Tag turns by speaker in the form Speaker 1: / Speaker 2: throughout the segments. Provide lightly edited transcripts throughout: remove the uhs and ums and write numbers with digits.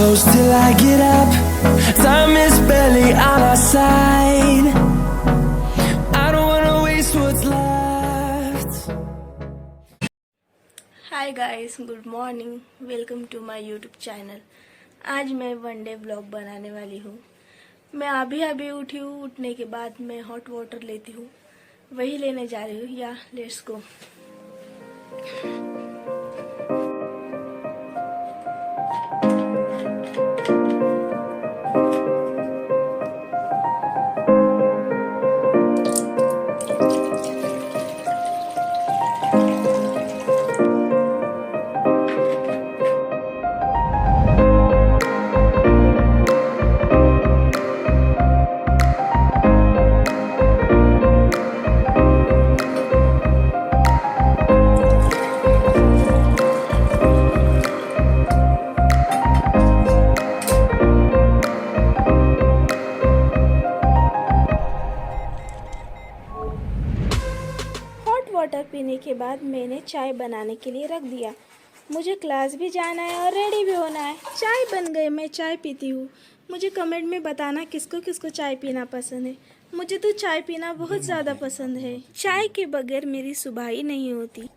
Speaker 1: close till I get up. Time is barely on our side. I don't wanna waste what's left.
Speaker 2: Hi guys, good morning, welcome to my YouTube channel. आज मैं one day blog बनाने वाली हूँ। मैं अभी अभी उठी हूँ। उठने के बाद मैं हॉट वाटर लेती हूँ, वही लेने जा रही हूँ। या लेट्स गो। वाटर पीने के बाद मैंने चाय बनाने के लिए रख दिया। मुझे क्लास भी जाना है और रेडी भी होना है। चाय बन गई, मैं चाय पीती हूँ। मुझे कमेंट में बताना किसको किसको चाय पीना पसंद है। मुझे तो चाय पीना बहुत ज़्यादा पसंद है। चाय के बगैर मेरी सुबह ही नहीं होती।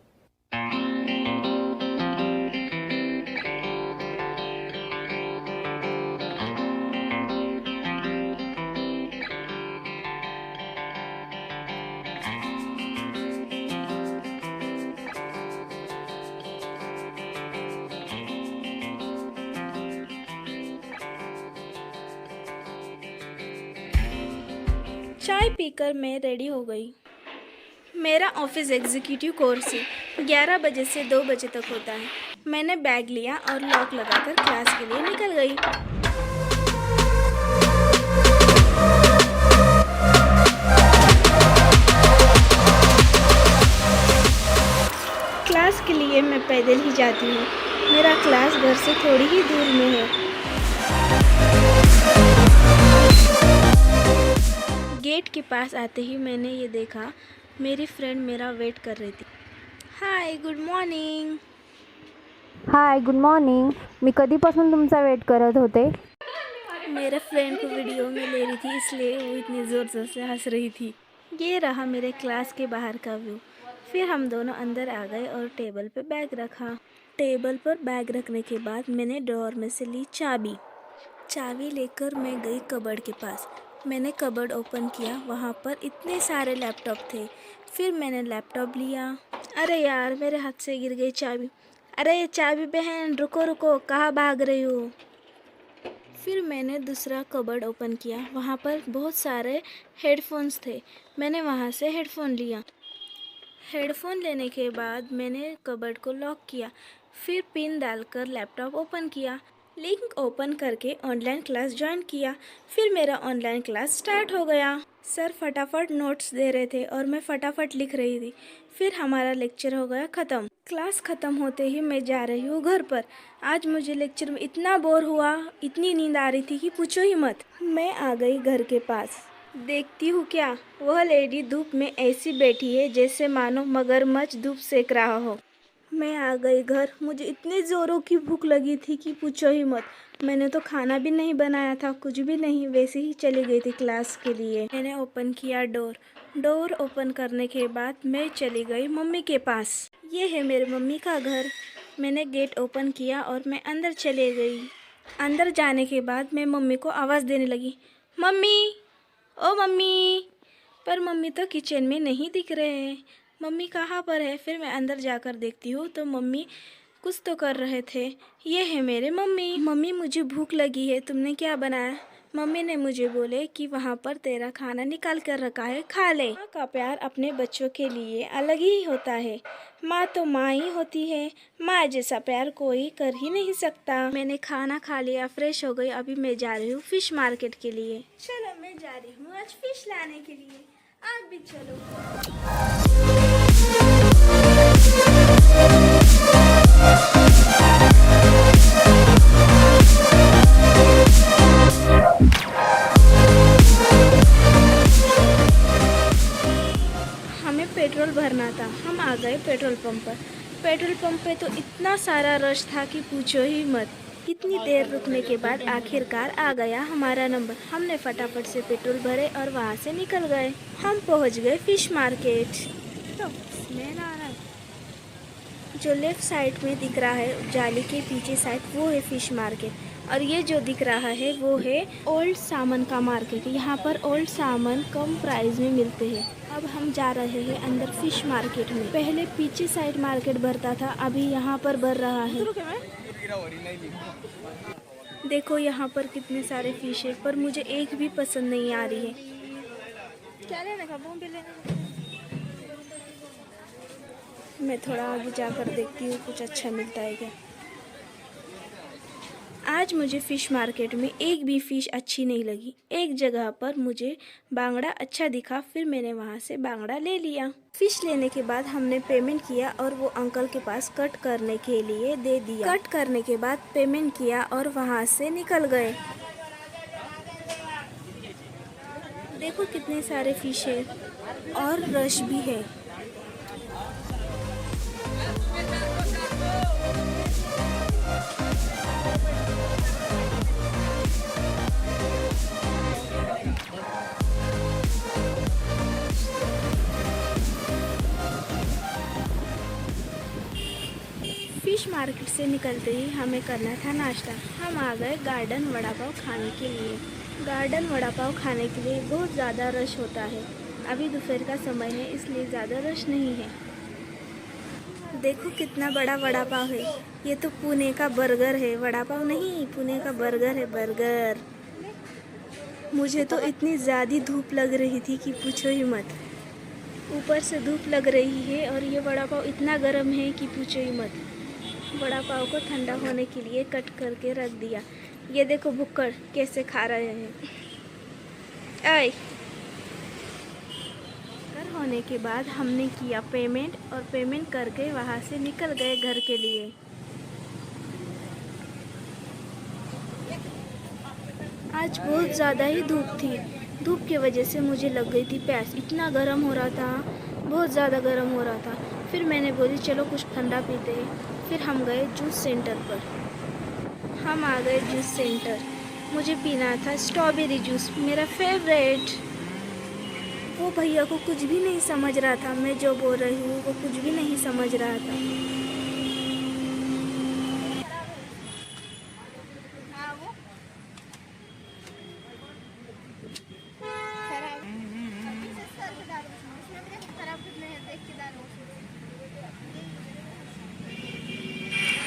Speaker 2: चाय पीकर मैं रेडी हो गई। मेरा ऑफिस एग्जीक्यूटिव कोर्स 11 बजे से 2 बजे तक होता है। मैंने बैग लिया और लॉक लगाकर क्लास के लिए निकल गई। क्लास के लिए मैं पैदल ही जाती हूँ। मेरा क्लास घर से थोड़ी ही दूर में है। गेट के पास आते ही मैंने ये देखा, मेरी फ्रेंड मेरा वेट कर रही थी। हाय, गुड मॉर्निंग।
Speaker 3: हाय, गुड मॉर्निंग। मी कधीपासून तुमचा वेट करत होते।
Speaker 2: मेरे फ्रेंड को वीडियो में ले रही थी, इसलिए वो इतनी ज़ोर ज़ोर से हंस रही थी। ये रहा मेरे क्लास के बाहर का व्यू। फिर हम दोनों अंदर आ गए और टेबल पे बैग रखा। टेबल पर बैग रखने के बाद मैंने ड्रॉअर में से ली चाबी लेकर मैं गई कबर्ड के पास। मैंने कबर्ड ओपन किया, वहाँ पर इतने सारे लैपटॉप थे। फिर मैंने लैपटॉप लिया। अरे यार, मेरे हाथ से गिर गई चाबी। अरे चाबी बहन, रुको रुको, कहाँ भाग रही हो। फिर मैंने दूसरा कबर्ड ओपन किया, वहाँ पर बहुत सारे हेडफोन्स थे। मैंने वहाँ से हेडफोन लिया। हेडफोन लेने के बाद मैंने कबर्ड को लॉक किया। फिर पिन डालकर लैपटॉप ओपन किया। लिंक ओपन करके ऑनलाइन क्लास ज्वाइन किया। फिर मेरा ऑनलाइन क्लास स्टार्ट हो गया। सर फटाफट नोट्स दे रहे थे और मैं फटाफट लिख रही थी। फिर हमारा लेक्चर हो गया ख़त्म। क्लास ख़त्म होते ही मैं जा रही हूँ घर पर। आज मुझे लेक्चर में इतना बोर हुआ, इतनी नींद आ रही थी कि पूछो ही मत। मैं आ गई घर के पास। देखती हूँ क्या, वह लेडी धूप में ऐसी बैठी है जैसे मानो मगरमच्छ धूप सेक रहा हो। मैं आ गई घर। मुझे इतने ज़ोरों की भूख लगी थी कि पूछो ही मत। मैंने तो खाना भी नहीं बनाया था, कुछ भी नहीं, वैसे ही चली गई थी क्लास के लिए। मैंने ओपन किया डोर ओपन करने के बाद मैं चली गई मम्मी के पास। ये है मेरे मम्मी का घर। मैंने गेट ओपन किया और मैं अंदर चले गई। अंदर जाने के बाद मैं मम्मी को आवाज़ देने लगी, मम्मी, ओ मम्मी। पर मम्मी तो किचन में नहीं दिख रहे हैं। मम्मी कहाँ पर है। फिर मैं अंदर जाकर देखती हूँ तो मम्मी कुछ तो कर रहे थे। ये है मेरे मम्मी। मम्मी, मुझे भूख लगी है, तुमने क्या बनाया। मम्मी ने मुझे बोले कि वहाँ पर तेरा खाना निकाल कर रखा है, खा ले। माँ का प्यार अपने बच्चों के लिए अलग ही होता है। माँ तो माँ ही होती है। माँ जैसा प्यार कोई कर ही नहीं सकता। मैंने खाना खा लिया, फ्रेश हो गई। अभी मैं जा रही हूँ फिश मार्केट के लिए। चलो, मैं जा रही हूँ आज फिश लाने के लिए। आप भी चलो। हमें पेट्रोल भरना था। हम आ गए पेट्रोल पंप पर। पेट्रोल पंप पे तो इतना सारा रश था कि पूछो ही मत। इतनी देर रुकने के बाद आखिरकार आ गया हमारा नंबर। हमने फटाफट से पेट्रोल भरे और वहाँ से निकल गए। हम पहुँच गए फिश मार्केट। तो स्मेल आ रहा है। जो लेफ्ट साइड में दिख रहा है जाली के पीछे साइड, वो है फिश मार्केट। और ये जो दिख रहा है वो है ओल्ड सामान का मार्केट। यहाँ पर ओल्ड सामान कम प्राइस में मिलते हैं। अब हम जा रहे हैं अंदर फिश मार्केट में। पहले पीछे साइड मार्केट भरता था, अभी यहाँ पर भर रहा है। देखो यहाँ पर कितने सारे फिश है, पर मुझे एक भी पसंद नहीं आ रही है। क्या लेने का? बॉम्बे लेने का। मैं थोड़ा आगे जाकर देखती हूँ कुछ अच्छा मिलता है क्या। आज मुझे फ़िश मार्केट में एक भी फ़िश अच्छी नहीं लगी। एक जगह पर मुझे बांगड़ा अच्छा दिखा, फिर मैंने वहाँ से बांगड़ा ले लिया। फ़िश लेने के बाद हमने पेमेंट किया और वो अंकल के पास कट करने के लिए दे दिया। कट करने के बाद पेमेंट किया और वहाँ से निकल गए। देखो कितने सारे फ़िश है और रश भी है। फिश मार्केट से निकलते ही हमें करना था नाश्ता। हम आ गए गार्डन वड़ा पाव खाने के लिए। गार्डन वड़ा पाव खाने के लिए बहुत ज़्यादा रश होता है। अभी दोपहर का समय है इसलिए ज़्यादा रश नहीं है। देखो कितना बड़ा वड़ा पाव है। ये तो पुणे का बर्गर है, वड़ा पाव नहीं, पुणे का बर्गर है, बर्गर। मुझे तो इतनी ज़्यादा धूप लग रही थी कि पूछो ही मत। ऊपर से धूप लग रही है और ये वड़ा पाव इतना गर्म है कि पूछो ही मत। वड़ा पाव को ठंडा होने के लिए कट करके रख दिया। ये देखो भुक्कड़ कैसे खा रहे हैं। आए कर होने के बाद हमने किया पेमेंट और पेमेंट करके वहाँ से निकल गए घर के लिए। आज बहुत ज़्यादा ही धूप थी। धूप की वजह से मुझे लग गई थी प्यास। इतना गर्म हो रहा था, बहुत ज़्यादा गर्म हो रहा था। फिर मैंने बोली चलो कुछ ठंडा पीते हैं। फिर हम गए जूस सेंटर पर। हम आ गए जूस सेंटर। मुझे पीना था स्ट्रॉबेरी जूस, मेरा फेवरेट। वो भैया को कुछ भी नहीं समझ रहा था, मैं जो बोल रही हूँ वो कुछ भी नहीं समझ रहा था।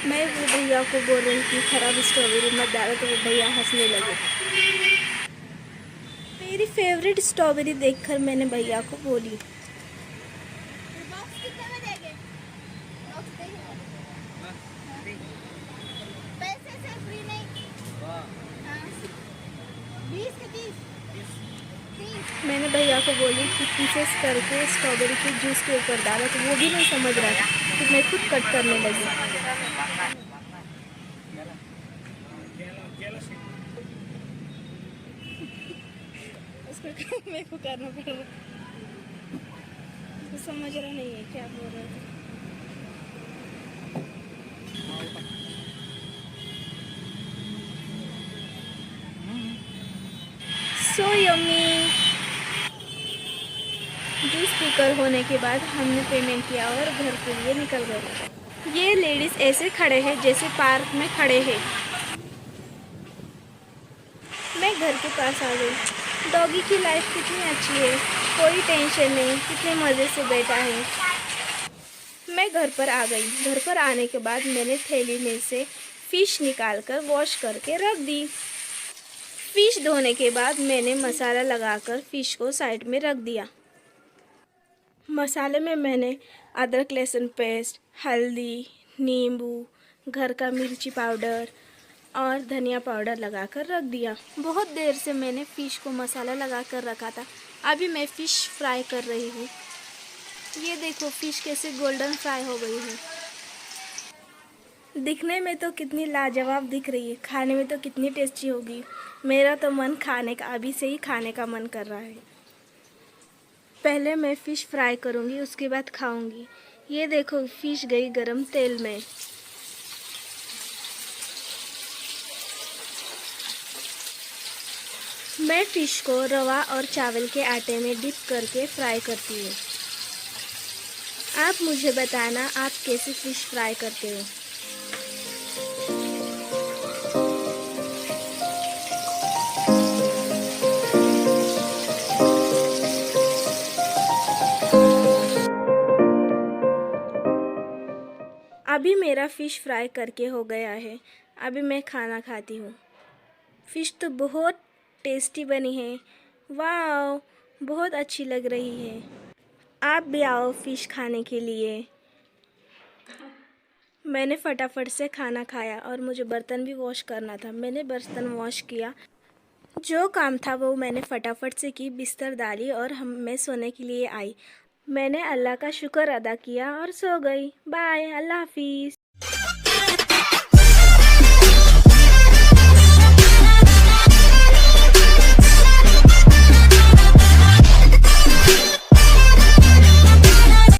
Speaker 2: मैं वो भैया को बोल रही थी खराब स्ट्रॉबेरी मत डालो, तो वो भैया हंसने लगे। मेरी फेवरेट स्ट्रॉबेरी देखकर मैंने भैया को बोली। मैंने भैया को बोली कि पीसेस करके स्ट्रॉबेरी के जूस के ऊपर डाला, तो वो भी नहीं समझ रहा था, तो मैं खुद कट करने लगी। उसको मेरे को करना पड़ रहा, उसको समझ रहा नहीं है क्या बोल रहा था। So yummy. जूस पीकर होने के बाद हमने पेमेंट किया और घर के लिए निकल गए। ये लेडीज़ ऐसे खड़े हैं जैसे पार्क में खड़े हैं। मैं घर के पास आ गई। डॉगी की लाइफ कितनी अच्छी है, कोई टेंशन नहीं, कितने मज़े से बैठा है। मैं घर पर आ गई। घर पर आने के बाद मैंने थैली में से फ़िश निकालकर वॉश करके रख दी। फ़िश धोने के बाद मैंने मसाला लगाकर फ़िश को साइड में रख दिया। मसाले में मैंने अदरक लहसुन पेस्ट, हल्दी, नींबू, घर का मिर्ची पाउडर और धनिया पाउडर लगाकर रख दिया। बहुत देर से मैंने फ़िश को मसाला लगाकर रखा था। अभी मैं फ़िश फ्राई कर रही हूँ। ये देखो फ़िश कैसे गोल्डन फ्राई हो गई है। दिखने में तो कितनी लाजवाब दिख रही है, खाने में तो कितनी टेस्टी होगी। मेरा तो मन खाने का, अभी से ही खाने का मन कर रहा है। पहले मैं फ़िश फ्राई करूँगी, उसके बाद खाऊँगी। ये देखो फ़िश गई गरम तेल में। मैं फ़िश को रवा और चावल के आटे में डिप करके फ्राई करती हूँ। आप मुझे बताना आप कैसे फ़िश फ्राई करते हो। अभी मेरा फ़िश फ्राई करके हो गया है। अभी मैं खाना खाती हूँ। फ़िश तो बहुत टेस्टी बनी है। वाह, बहुत अच्छी लग रही है। आप भी आओ फ़िश खाने के लिए। मैंने फटाफट से खाना खाया और मुझे बर्तन भी वॉश करना था। मैंने बर्तन वॉश किया। जो काम था वो मैंने फटाफट से की, बिस्तर डाली और मैं सोने के लिए आई। मैंने अल्लाह का शुक्र अदा किया और सो गई। बाय, अल्लाह हाफिज़।